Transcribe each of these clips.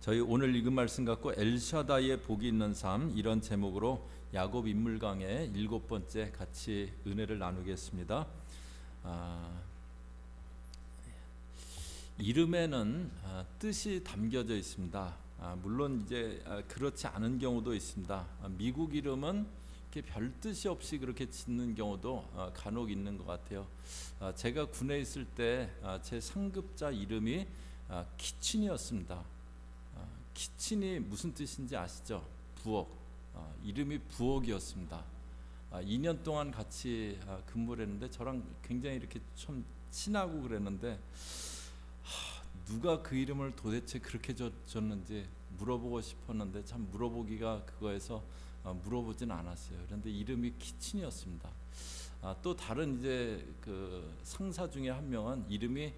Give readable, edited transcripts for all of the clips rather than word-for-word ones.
저희 오늘 읽은 말씀 갖고 엘샤다이의 복이 있는 삶, 이런 제목으로 야곱 인물 강의 7번째 같이 은혜를 나누겠습니다. 이름에는 뜻이 담겨져 있습니다. 물론 이제 그렇지 않은 경우도 있습니다. 미국 이름은 이렇게 별 뜻이 없이 그렇게 짓는 경우도 간혹 있는 것 같아요. 제가 군에 있을 때 제 상급자 이름이 키친이었습니다. 키친이 무슨 뜻인지 아시죠? 부엌. 이름이 부엌이었습니다. 2년 동안 같이 근무를 했는데 저랑 굉장히 이렇게 좀 친하고 그랬는데 누가 그 이름을 도대체 그렇게 줬는지 물어보고 싶었는데 참 물어보기가 그거에서 물어보진 않았어요. 그런데 이름이 키친이었습니다. 또 다른 이제 그 상사 중에 한 명은 이름이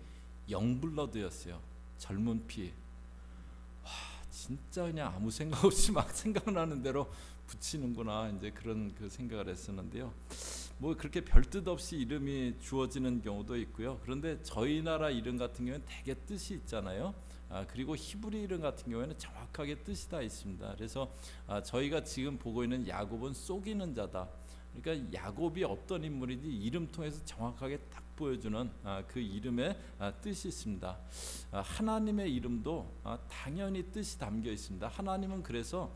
영블러드였어요. 젊은 피. 진짜 그냥 아무 생각 없이 막 생각나는 대로 붙이는구나, 이제 그런 그 생각을 했었는데요. 뭐 그렇게 별 뜻 없이 이름이 주어지는 경우도 있고요. 그런데 저희 나라 이름 같은 경우는 되게 뜻이 있잖아요. 그리고 히브리 이름 같은 경우에는 정확하게 뜻이 다 있습니다. 그래서 저희가 지금 보고 있는 야곱은 속이는 자다. 그러니까 야곱이 어떤 인물인지 이름 통해서 정확하게 딱 보여주는 그 이름의 뜻이 있습니다. 하나님의 이름도 당연히 뜻이 담겨 있습니다. 하나님은 그래서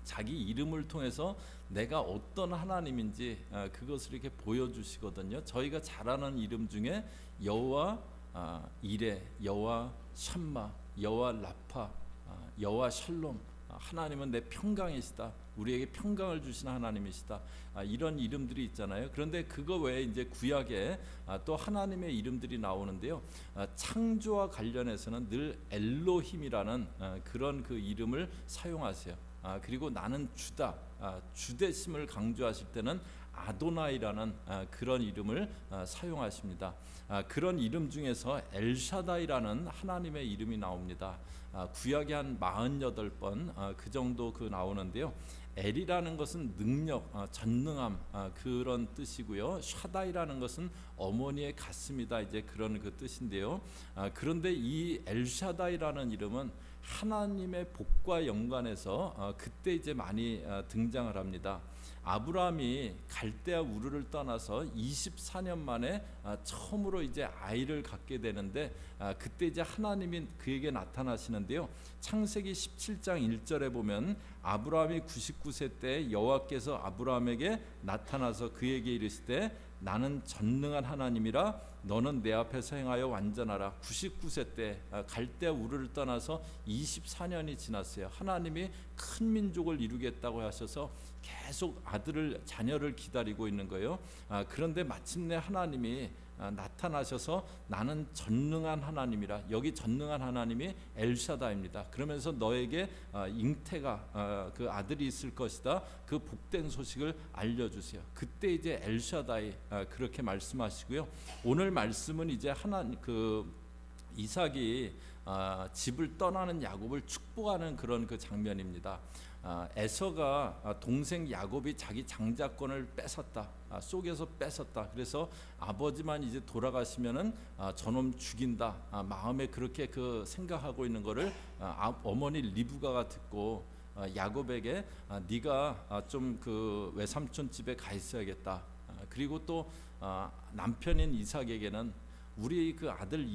자기 이름을 통해서 내가 어떤 하나님인지 그것을 이렇게 보여주시거든요. 저희가 잘 아는 이름 중에 여호와 이레, 여호와 샴마, 여호와 라파, 여호와 샬롬, 하나님은 내 평강이시다, 우리에게 평강을 주시는 하나님이시다, 이런 이름들이 있잖아요. 그런데 그거 외에 이제 구약에 또 하나님의 이름들이 나오는데요. 창조와 관련해서는 늘 엘로힘이라는 그런 그 이름을 사용하세요. 그리고 나는 주다, 주대심을 강조하실 때는 아도나이라는 그런 이름을 사용하십니다. 그런 이름 중에서 엘샤다이라는 하나님의 이름이 나옵니다. 구약에 한 48번 그 정도 나오는데요. 엘이라는 것은 능력, 전능함, 그런 뜻이고요. 샤다이라는 것은 어머니의 가슴이다, 이제 그런 그 뜻인데요. 그런데 이 엘샤다이라는 이름은 하나님의 복과 연관해서 그때 이제 많이 등장을 합니다. 아브라함이 갈대아 우르를 떠나서 24년 만에 처음으로 이제 아이를 갖게 되는데 그때 이제 하나님이 그에게 나타나시는데요. 창세기 17장 1절에 보면 아브라함이 99세 때 여호와께서 아브라함에게 나타나서 그에게 이르시되 나는 전능한 하나님이라 너는 내 앞에서 행하여 완전하라. 99세 때 갈대아 우르를 떠나서 24년이 지났어요. 하나님이 큰 민족을 이루겠다고 하셔서 계속 자녀를 기다리고 있는 거예요. 그런데 마침내 하나님이 나타나셔서 나는 전능한 하나님이라. 여기 전능한 하나님이 엘샤다입니다. 그러면서 너에게 잉태가 그 아들이 있을 것이다, 그 복된 소식을 알려주세요. 그때 이제 엘샤다이 그렇게 말씀하시고요. 오늘 말씀은 이제 이삭이 집을 떠나는 야곱을 축복하는 그런 그 장면입니다. 에서가 동생 야곱이 자기 장자권을 뺏었다, 속에서 뺏었다. 그래서 아버지만 이제 돌아가시면은 저놈 죽인다, 마음에 그렇게 그 생각하고 있는 거를 어머니 리브가가 듣고 야곱에게 네가 좀 그 외삼촌 집에 가 있어야겠다. 그리고 또 남편인 이삭에게는 우리 그 아들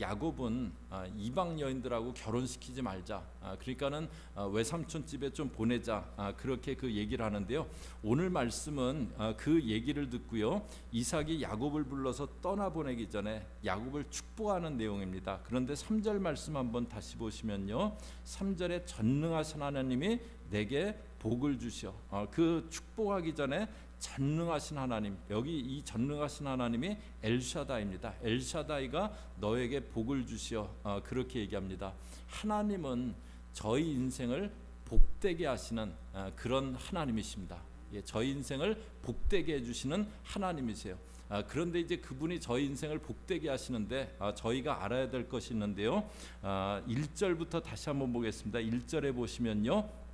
야곱은 이방 여인들하고 결혼시키지 말자. 그러니까는 외삼촌 집에 좀 보내자. 그렇게 그 얘기를 하는데요. 오늘 말씀은 그 얘기를 듣고요. 이삭이 야곱을 불러서 떠나보내기 전에 야곱을 축복하는 내용입니다. 그런데 3절 말씀 한번 다시 보시면요. 3절에 전능하신 하나님이 내게 복을 주시어. 그 축복하기 전에 전능하신 하나님, 여기 이 전능하신 하나님이 엘샤다입니다. 엘샤다이가 너에게 복을 주시어, 그렇게 얘기합니다. 하나님은 저희 인생을 복되게 하시는 그런 하나님이십니다. 저희 인생을 복되게 해주시는 하나님이세요. 그런데 이제 그분이 저희 인생을 복되게 하시는데 저희가 알아야 될 것이 있는데요. 1절부터 다시 한번 보겠습니다. 1절에 보시면요.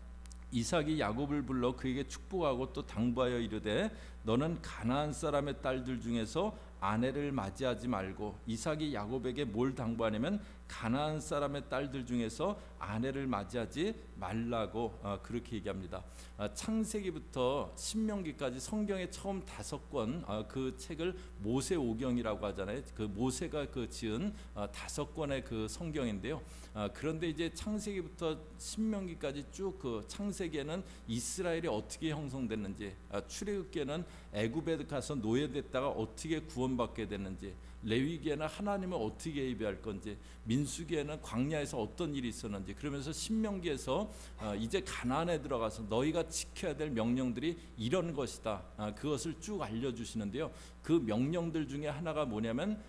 이삭이 야곱을 불러 그에게 축복하고 또 당부하여 이르되 너는 가나안 사람의 딸들 중에서 아내를 맞이하지 말고. 이삭이 야곱에게 뭘 당부하냐면 가나안 사람의 딸들 중에서 아내를 맞이하지 말라고 그렇게 얘기합니다. 창세기부터 신명기까지 성경의 처음 5권 그 책을 모세오경이라고 하잖아요. 그 모세가 그 지은 5권의 그 성경인데요. 그런데 이제 창세기부터 신명기까지 쭉 그 창세기에는 이스라엘이 어떻게 형성됐는지, 출애굽기에는 애굽에 가서 노예됐다가 어떻게 구원받게 됐는지, 레위기에는 하나님을 어떻게 예배할 건지, 민수기에는 광야에서 어떤 일이 있었는지, 그러면서 신명기에서 이제 가나안에 들어가서 너희가 지켜야 될 명령들이 이런 것이다, 그것을 쭉 알려주시는데요. 그 명령들 중에 하나가 뭐냐면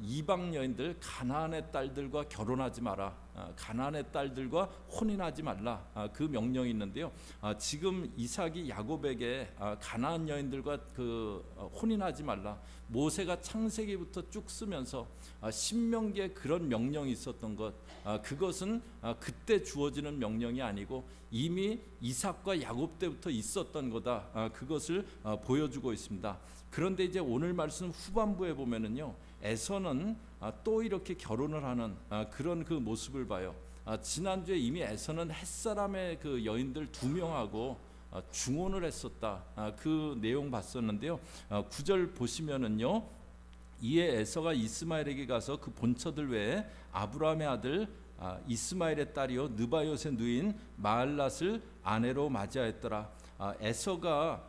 이방 여인들, 가나안의 딸들과 결혼하지 마라, 가나안의 딸들과 혼인하지 말라, 그 명령이 있는데요. 지금 이삭이 야곱에게 가나안 여인들과 그 혼인하지 말라, 모세가 창세기부터 쭉 쓰면서 신명기에 그런 명령이 있었던 것, 그것은 그때 주어지는 명령이 아니고 이미 이삭과 야곱 때부터 있었던 거다, 그것을 보여주고 있습니다. 그런데 이제 오늘 말씀 후반부에 보면은요, 에서는 또 이렇게 결혼을 하는 그런 그 모습을 봐요. 지난주에 이미 에서는 햇사람의 그 여인들 2명하고 중혼을 했었다, 그 내용 봤었는데요. 9절 보시면은요, 이에 에서가 이스마엘에게 가서 그 본처들 외에 아브라함의 아들 이스마엘의 딸이요 느바요의 누인 마할랏을 아내로 맞이하였더라. 에서가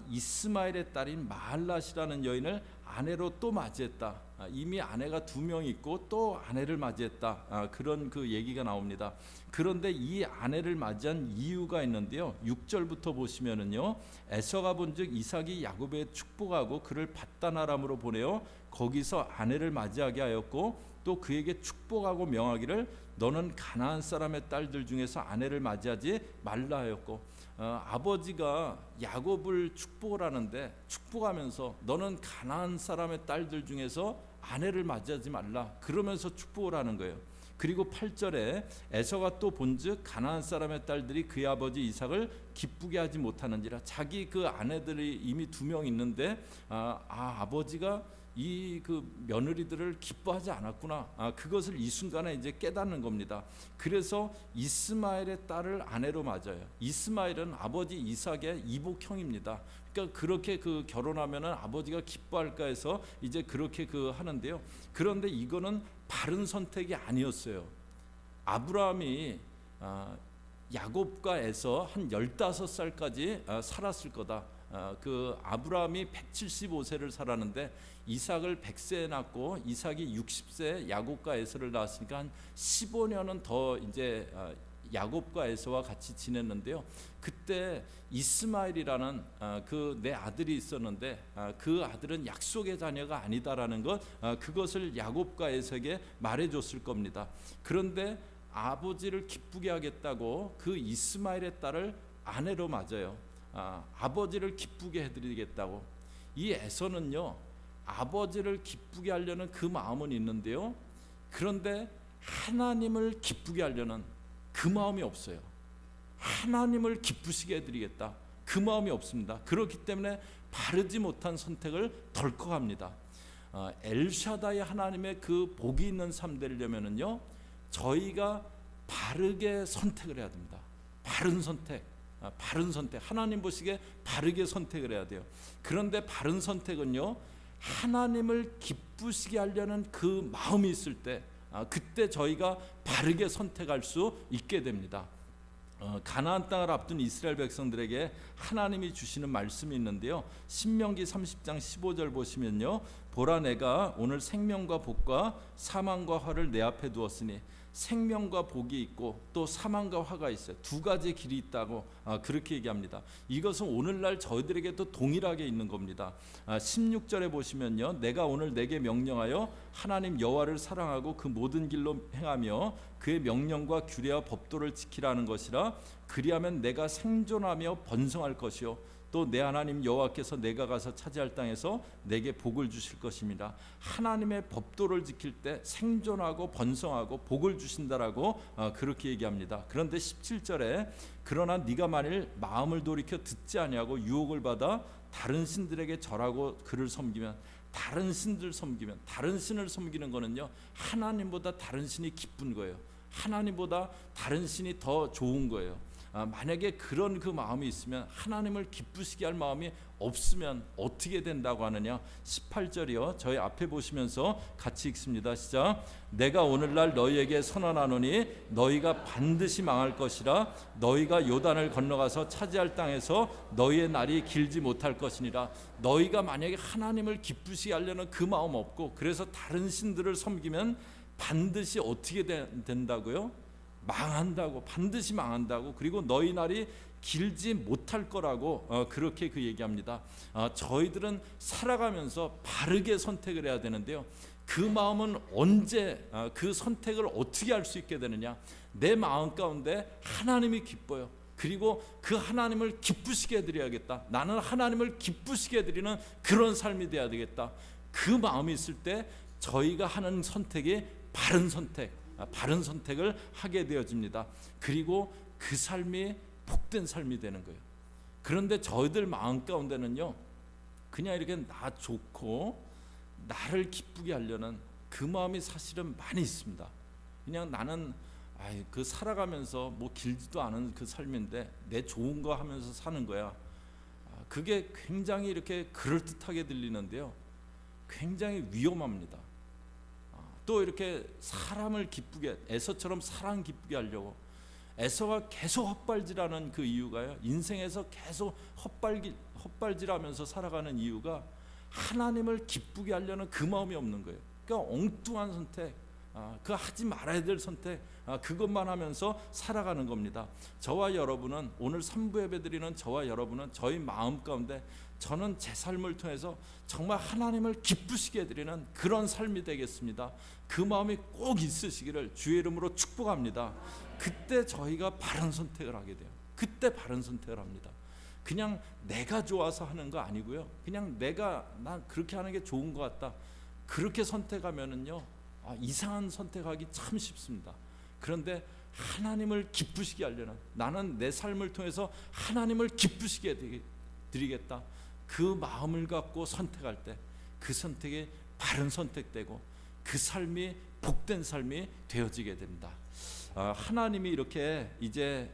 이스마엘의 딸인 마할랏이라는 여인을 아내로 또 맞이했다. 이미 아내가 2명 있고 또 아내를 맞이했다, 그런 그 얘기가 나옵니다. 그런데 이 아내를 맞이한 이유가 있는데요. 6절부터 보시면은요, 에서가 본즉 이삭이 야곱에 축복하고 그를 밧단아람으로 보내어 거기서 아내를 맞이하게 하였고 또 그에게 축복하고 명하기를 너는 가나안 사람의 딸들 중에서 아내를 맞이하지 말라 하였고, 아버지가 야곱을 축복을 하는데 축복하면서 너는 가나안 사람의 딸들 중에서 아내를 맞이하지 말라, 그러면서 축복을 하는 거예요. 그리고 8절에 에서가 또 본즉 가나안 사람의 딸들이 그의 아버지 이삭을 기쁘게 하지 못하는지라, 자기 그 아내들이 이미 2명 있는데 아버지가 이 그 며느리들을 기뻐하지 않았구나, 그것을 이 순간에 이제 깨닫는 겁니다. 그래서 이스마엘의 딸을 아내로 맞아요. 이스마엘은 아버지 이삭의 이복형입니다. 그러니까 그렇게 그 결혼하면은 아버지가 기뻐할까 해서 이제 그렇게 그 하는데요. 그런데 이거는 바른 선택이 아니었어요. 아브라함이 야곱과 에서 한 15살까지 살았을 거다. 그 아브라함이 175세를 살았는데 이삭을 100세에 낳고 이삭이 60세에 야곱과 에서를 낳았으니까 한 15년은 더 이제 야곱과 에서와 같이 지냈는데요. 그때 이스마엘이라는 그 내 아들이 있었는데 그 아들은 약속의 자녀가 아니다라는 것, 그것을 야곱과 에서에게 말해줬을 겁니다. 그런데 아버지를 기쁘게 하겠다고 그 이스마엘의 딸을 아내로 맞아요. 아버지를 기쁘게 해드리겠다고. 이 에서는요, 아버지를 기쁘게 하려는 그 마음은 있는데요, 그런데 하나님을 기쁘게 하려는 그 마음이 없어요. 하나님을 기쁘시게 해드리겠다, 그 마음이 없습니다. 그렇기 때문에 바르지 못한 선택을 덜컥합니다. 엘샤다이 하나님의 그 복이 있는 삶 되려면은요, 저희가 바르게 선택을 해야 됩니다. 바른 선택, 하나님 보시기에 바르게 선택을 해야 돼요. 그런데 바른 선택은요, 하나님을 기쁘시게 하려는 그 마음이 있을 때, 그때 저희가 바르게 선택할 수 있게 됩니다. 가나안 땅을 앞둔 이스라엘 백성들에게 하나님이 주시는 말씀이 있는데요. 신명기 30장 15절 보시면요, 보라 내가 오늘 생명과 복과 사망과 화를 내 앞에 두었으니, 생명과 복이 있고 또 사망과 화가 있어요. 2가지 길이 있다고 그렇게 얘기합니다. 이것은 오늘날 저희들에게도 동일하게 있는 겁니다. 16절에 보시면요, 내가 오늘 내게 명령하여 하나님 여호와를 사랑하고 그 모든 길로 행하며 그의 명령과 규례와 법도를 지키라는 것이라. 그리하면 내가 생존하며 번성할 것이요 또 내 하나님 여호와께서 내가 가서 차지할 땅에서 내게 복을 주실 것입니다. 하나님의 법도를 지킬 때 생존하고 번성하고 복을 주신다라고 그렇게 얘기합니다. 그런데 17절에 그러나 네가 만일 마음을 돌이켜 듣지 아니하고 유혹을 받아 다른 신들에게 절하고 그를 섬기면 다른 신들 섬기면, 다른 신을 섬기는 거는요 하나님보다 다른 신이 기쁜 거예요. 하나님보다 다른 신이 더 좋은 거예요. 만약에 그런 그 마음이 있으면, 하나님을 기쁘시게 할 마음이 없으면 어떻게 된다고 하느냐. 18절이요. 저희 앞에 보시면서 같이 읽습니다. 시작. 내가 오늘날 너희에게 선언하노니 너희가 반드시 망할 것이라. 너희가 요단을 건너가서 차지할 땅에서 너희의 날이 길지 못할 것이니라. 너희가 만약에 하나님을 기쁘시게 하려는 그 마음 없고, 그래서 다른 신들을 섬기면 반드시 어떻게 된다고요? 망한다고, 반드시 망한다고. 그리고 너희 날이 길지 못할 거라고 그렇게 그 얘기합니다. 저희들은 살아가면서 바르게 선택을 해야 되는데요, 그 마음은 언제 그 선택을 어떻게 할 수 있게 되느냐. 내 마음 가운데 하나님이 기뻐요. 그리고 그 하나님을 기쁘시게 해드려야겠다. 나는 하나님을 기쁘시게 해드리는 그런 삶이 돼야 되겠다. 그 마음이 있을 때 저희가 하는 선택이 바른 선택을 하게 되어집니다. 그리고 그 삶이 복된 삶이 되는 거예요. 그런데 저희들 마음 가운데는요, 그냥 이렇게 나 좋고 나를 기쁘게 하려는 그 마음이 사실은 많이 있습니다. 그냥 나는 그 살아가면서 뭐 길지도 않은 그 삶인데 내 좋은 거 하면서 사는 거야. 그게 굉장히 이렇게 그럴듯하게 들리는데요, 굉장히 위험합니다. 또 이렇게 사람을 기쁘게, 에서처럼 사람 기쁘게 하려고, 에서가 계속 헛발질하는 그 이유가요, 인생에서 계속 헛발질하면서 살아가는 이유가 하나님을 기쁘게 하려는 그 마음이 없는 거예요. 그러니까 엉뚱한 선택, 그 하지 말아야 될 선택, 그것만 하면서 살아가는 겁니다. 저와 여러분은, 오늘 3부 예배드리는 저와 여러분은 저희 마음 가운데, 저는 제 삶을 통해서 정말 하나님을 기쁘시게 해드리는 그런 삶이 되겠습니다. 그 마음이 꼭 있으시기를 주의 이름으로 축복합니다. 그때 저희가 바른 선택을 하게 돼요. 그때 바른 선택을 합니다. 그냥 내가 좋아서 하는 거 아니고요, 그냥 난 그렇게 하는 게 좋은 것 같다, 그렇게 선택하면은요 이상한 선택하기 참 쉽습니다. 그런데 하나님을 기쁘시게 하려는, 나는 내 삶을 통해서 하나님을 기쁘시게 드리겠다, 그 마음을 갖고 선택할 때 그 선택이 바른 선택되고 그 삶이 복된 삶이 되어지게 됩니다. 하나님이 이렇게 이제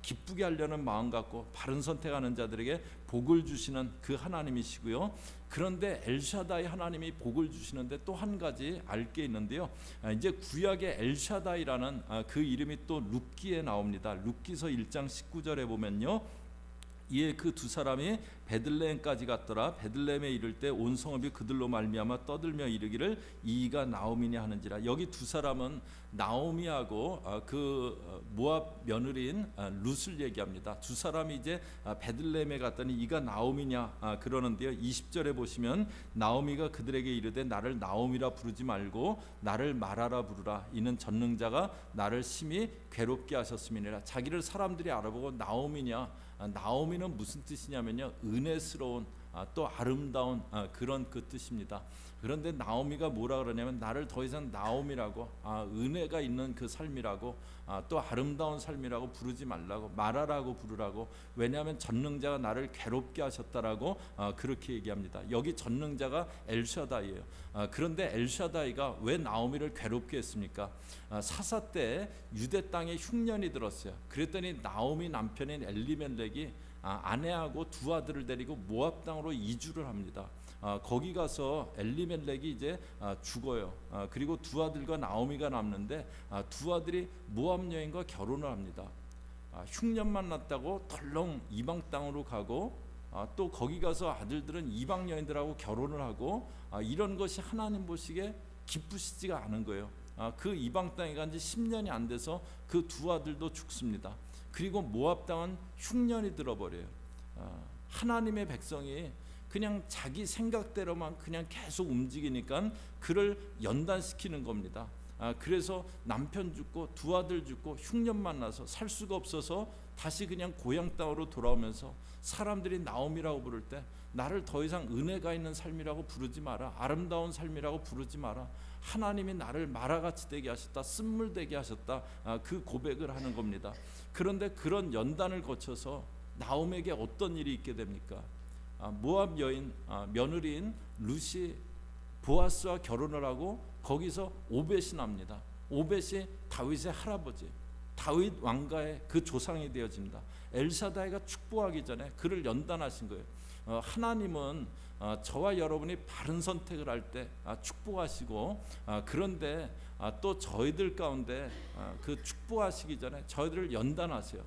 기쁘게 하려는 마음 갖고 바른 선택하는 자들에게 복을 주시는 그 하나님이시고요. 그런데 엘샤다이 하나님이 복을 주시는데 또 한 가지 알 게 있는데요, 이제 구약의 엘샤다이라는 그 이름이 또 룻기에 나옵니다. 룻기서 1장 19절에 보면요, 이에 그 두 사람이 베들레헴까지 갔더라. 베들레헴에 이를 때 온 성읍이 그들로 말미암아 떠들며 이르기를 이가 나오미냐 하는지라. 여기 두 사람은 나오미하고 그 모압 며느리인 룻을 얘기합니다. 두 사람이 이제 베들레헴에 갔더니 이가 나오미냐 그러는데요, 20절에 보시면 나오미가 그들에게 이르되 나를 나오미라 부르지 말고 나를 마라라 부르라. 이는 전능자가 나를 심히 괴롭게 하셨음이니라. 자기를 사람들이 알아보고 나오미냐, 나오미는 무슨 뜻이냐면요, 은혜스러운, 또 아름다운 그런 그 뜻입니다. 그런데 나오미가 뭐라 그러냐면 나를 더 이상 나오미라고, 은혜가 있는 그 삶이라고, 또 아름다운 삶이라고 부르지 말라고, 마라라고 부르라고. 왜냐하면 전능자가 나를 괴롭게 하셨다라고 그렇게 얘기합니다. 여기 전능자가 엘샤다이예요. 그런데 엘샤다이가 왜 나오미를 괴롭게 했습니까? 사사 때 유대 땅에 흉년이 들었어요. 그랬더니 나오미 남편인 엘리멜렉이 아내하고 두 아들을 데리고 모압 땅으로 이주를 합니다. 거기 가서 엘리멜렉이 이제 죽어요. 그리고 두 아들과 나오미가 남는데 두 아들이 모압 여인과 결혼을 합니다. 흉년만 났다고 덜렁 이방 땅으로 가고, 또 거기 가서 아들들은 이방 여인들하고 결혼을 하고, 이런 것이 하나님 보시기에 기쁘시지가 않은 거예요. 그 이방 땅에 간 지 10년이 안 돼서 그 두 아들도 죽습니다. 그리고 모압 땅은 흉년이 들어버려요. 하나님의 백성이 그냥 자기 생각대로만 그냥 계속 움직이니까 그를 연단시키는 겁니다. 그래서 남편 죽고 두 아들 죽고 흉년 나서 살 수가 없어서 다시 그냥 고향 땅으로 돌아오면서 사람들이 나옴이라고 부를 때 나를 더 이상 은혜가 있는 삶이라고 부르지 마라, 아름다운 삶이라고 부르지 마라, 하나님이 나를 마라같이 되게 하셨다, 쓴물되게 하셨다, 그 고백을 하는 겁니다. 그런데 그런 연단을 거쳐서 나옴에게 어떤 일이 있게 됩니까? 모압 여인 며느리인 룻이 보아스와 결혼을 하고 거기서 오벳이 납니다. 오벳이 다윗의 할아버지, 다윗 왕가의 그 조상이 되어집니다. 엘사다이가 축복하기 전에 그를 연단하신 거예요. 하나님은 저와 여러분이 바른 선택을 할 때 축복하시고, 그런데 또 저희들 가운데 그 축복하시기 전에 저희들을 연단하세요.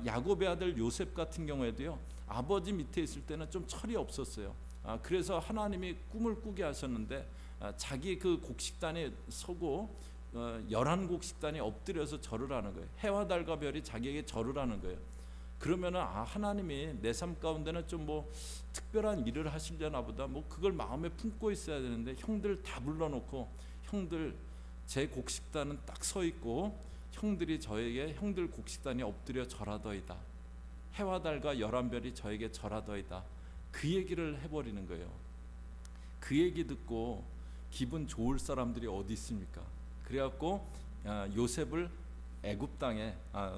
야곱의 아들 요셉 같은 경우에도요, 아버지 밑에 있을 때는 좀 철이 없었어요. 그래서 하나님이 꿈을 꾸게 하셨는데 자기 그 곡식단에 서고 11곡식단이 엎드려서 절을 하는 거예요. 해와 달과 별이 자기에게 절을 하는 거예요. 그러면은 하나님이 내 삶 가운데는 좀 뭐 특별한 일을 하시려나 보다, 뭐 그걸 마음에 품고 있어야 되는데, 형들 다 불러놓고 형들 제 곡식단은 딱 서 있고 형들이 저에게, 형들 곡식단이 엎드려 절하더이다, 해와 달과 11별이 저에게 절하더이다, 그 얘기를 해버리는 거예요. 그 얘기 듣고 기분 좋을 사람들이 어디 있습니까? 그래갖고 요셉을 애굽 땅에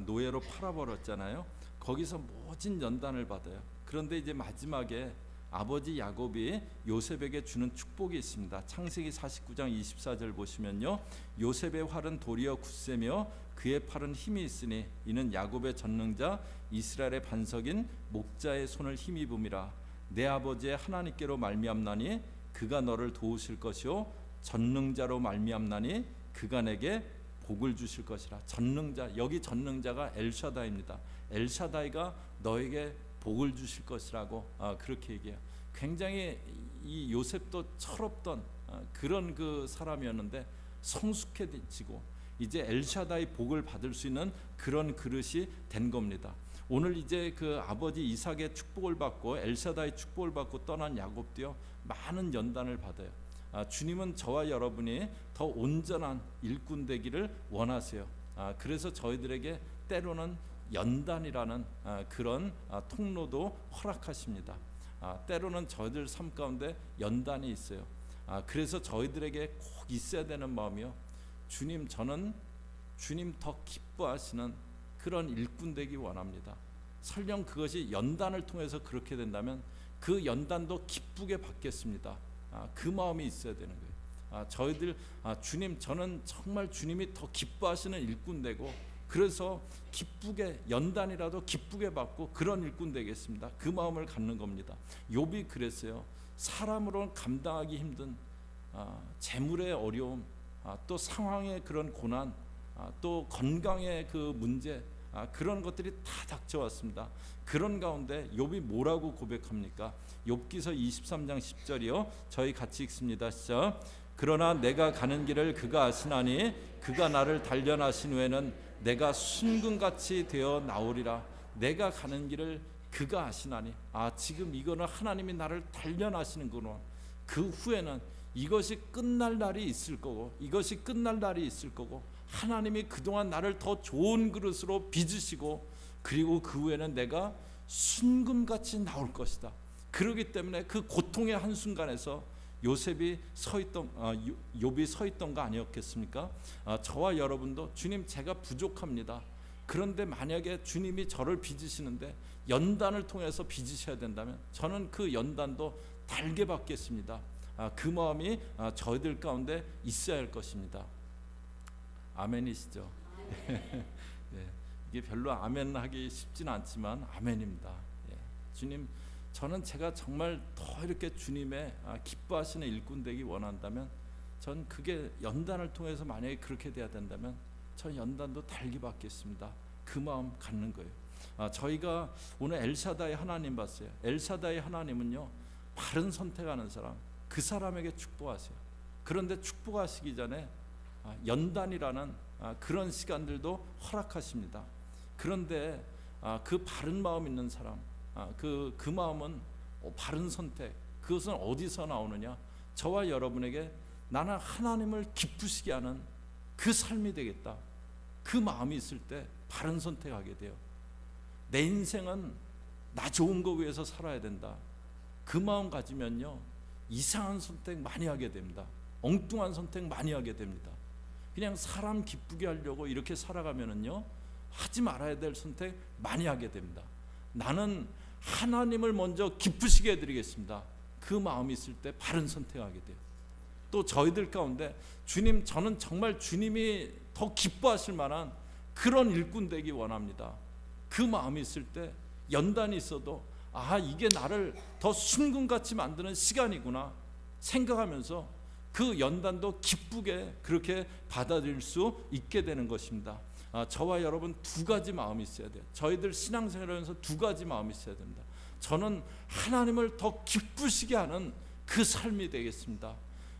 노예로 팔아버렸잖아요. 거기서 모진 연단을 받아요. 그런데 이제 마지막에 아버지 야곱이 요셉에게 주는 축복이 있습니다. 창세기 49장 24절 보시면요, 요셉의 활은 도리어 굳세며 그의 팔은 힘이 있으니 이는 야곱의 전능자 이스라엘의 반석인 목자의 손을 힘입음이라. 내 아버지의 하나님께로 말미암나니 그가 너를 도우실 것이요 전능자로 말미암나니 그가 내게 복을 주실 것이라. 전능자, 여기 전능자가 엘샤다이입니다. 엘샤다이가 너에게 복을 주실 것이라고 그렇게 얘기해요. 굉장히 이 요셉도 철없던 그런 그 사람이었는데 성숙해지고 이제 엘샤다이 복을 받을 수 있는 그런 그릇이 된 겁니다. 오늘 이제 그 아버지 이삭의 축복을 받고 엘샤다이 축복을 받고 떠난 야곱도요, 많은 연단을 받아요. 주님은 저와 여러분이 더 온전한 일꾼 되기를 원하세요. 그래서 저희들에게 때로는 연단이라는 그런 통로도 허락하십니다. 때로는 저희들 삶 가운데 연단이 있어요. 그래서 저희들에게 꼭 있어야 되는 마음이요, 주님, 저는 주님 더 기뻐하시는 그런 일꾼 되기 원합니다. 설령 그것이 연단을 통해서 그렇게 된다면 그 연단도 기쁘게 받겠습니다. 그 마음이 있어야 되는 거예요. 저희들 주님, 저는 정말 주님이 더 기뻐하시는 일꾼 되고, 그래서 기쁘게 연단이라도 기쁘게 받고 그런 일꾼 되겠습니다. 그 마음을 갖는 겁니다. 욥이 그랬어요. 사람으로는 감당하기 힘든 재물의 어려움, 또 상황의 그런 고난, 또 건강의 그 문제, 그런 것들이 다 닥쳐왔습니다. 그런 가운데 욥이 뭐라고 고백합니까? 욥기서 23장 10절이요. 저희 같이 읽습니다. 시작. 그러나 내가 가는 길을 그가 아시나니 그가 나를 단련하신 후에는 내가 순금같이 되어 나오리라. 내가 가는 길을 그가 아시나니, 지금 이거는 하나님이 나를 단련하시는구나. 그 후에는 이것이 끝날 날이 있을 거고, 이것이 끝날 날이 있을 거고, 하나님이 그동안 나를 더 좋은 그릇으로 빚으시고, 그리고 그 후에는 내가 순금같이 나올 것이다. 그렇기 때문에 그 고통의 한순간에서 욥이 서 있던 거 아니었겠습니까? 저와 여러분도 주님, 제가 부족합니다. 그런데 만약에 주님이 저를 빚으시는데 연단을 통해서 빚으셔야 된다면 저는 그 연단도 달게 받겠습니다. 그 마음이 저희들 가운데 있어야 할 것입니다. 아멘이시죠? 네, 이게 별로 아멘하기 쉽지는 않지만 아멘입니다. 주님, 저는 제가 정말 더 이렇게 주님의 기뻐하시는 일꾼 되기 원한다면, 전 그게 연단을 통해서 만약에 그렇게 돼야 된다면 전 연단도 달게 받겠습니다. 그 마음 갖는 거예요. 저희가 오늘 엘샤다이 하나님 봤어요. 엘샤다이 하나님은요, 바른 선택하는 사람, 그 사람에게 축복하세요. 그런데 축복하시기 전에 연단이라는 그런 시간들도 허락하십니다. 그런데 그 바른 마음 있는 사람, 그 마음은 바른 선택, 그것은 어디서 나오느냐? 저와 여러분에게 나는 하나님을 기쁘시게 하는 그 삶이 되겠다, 그 마음이 있을 때 바른 선택하게 돼요. 내 인생은 나 좋은 거 위해서 살아야 된다, 그 마음 가지면요, 이상한 선택 많이 하게 됩니다. 엉뚱한 선택 많이 하게 됩니다. 그냥 사람 기쁘게 하려고 이렇게 살아가면은요, 하지 말아야 될 선택 많이 하게 됩니다. 나는 하나님을 먼저 기쁘시게 해드리겠습니다. 그 마음이 있을 때 바른 선택하게 돼요. 또 저희들 가운데 주님, 저는 정말 주님이 더 기뻐하실 만한 그런 일꾼 되기 원합니다. 그 마음이 있을 때 연단이 있어도 이게 나를 더 순금같이 만드는 시간이구나 생각하면서 그 연단도 기쁘게 그렇게 받아들일 수 있게 되는 것입니다. 저와 여러분 두 가지 마음이 있어야 돼요. 저희들 신앙생활하면서 두 가지 마음이 있어야 됩니다. 저는 하나님을 더 기쁘시게 하는 그 삶이 되겠습니다.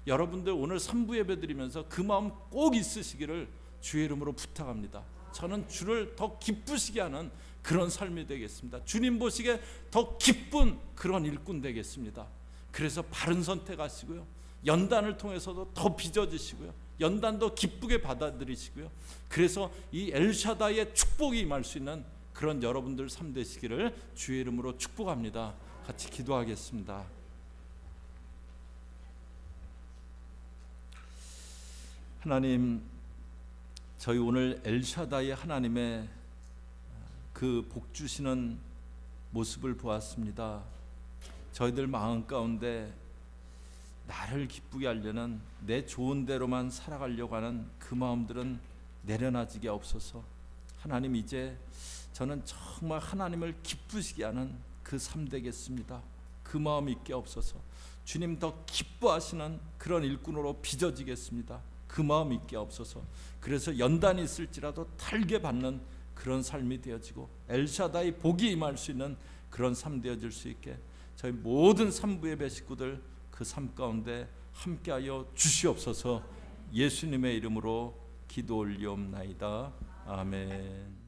여러분들 오늘 3부 예배 드리면서 그 마음 꼭 있으시기를 주의 이름으로 부탁합니다. 저는 주를 더 기쁘시게 하는 그런 삶이 되겠습니다. 주님 보시기에 더 기쁜 그런 일꾼 되겠습니다. 그래서 바른 선택하시고요, 연단을 통해서도 더 빚어지시고요, 연단도 기쁘게 받아들이시고요, 그래서 이 엘샤다이의 축복이 임할 수 있는 그런 여러분들 삶 되시기를 주의 이름으로 축복합니다. 같이 기도하겠습니다. 하나님, 저희 오늘 엘샤다이 하나님의 그 복 주시는 모습을 보았습니다. 저희들 마음 가운데 나를 기쁘게 하려는, 내 좋은 대로만 살아가려고 하는 그 마음들은 내려놔지게 없어서, 하나님 이제 저는 정말 하나님을 기쁘시게 하는 그 삶 되겠습니다. 그 마음 있게 없어서 주님 더 기뻐하시는 그런 일꾼으로 빚어지겠습니다. 그 마음 있게 없어서, 그래서 연단이 있을지라도 달게 받는 그런 삶이 되어지고 엘샤다이 복이 임할 수 있는 그런 삶 되어질 수 있게 저희 모든 3부 예배 식구들 그 삶 가운데 함께하여 주시옵소서. 예수님의 이름으로 기도 올리옵나이다. 아멘.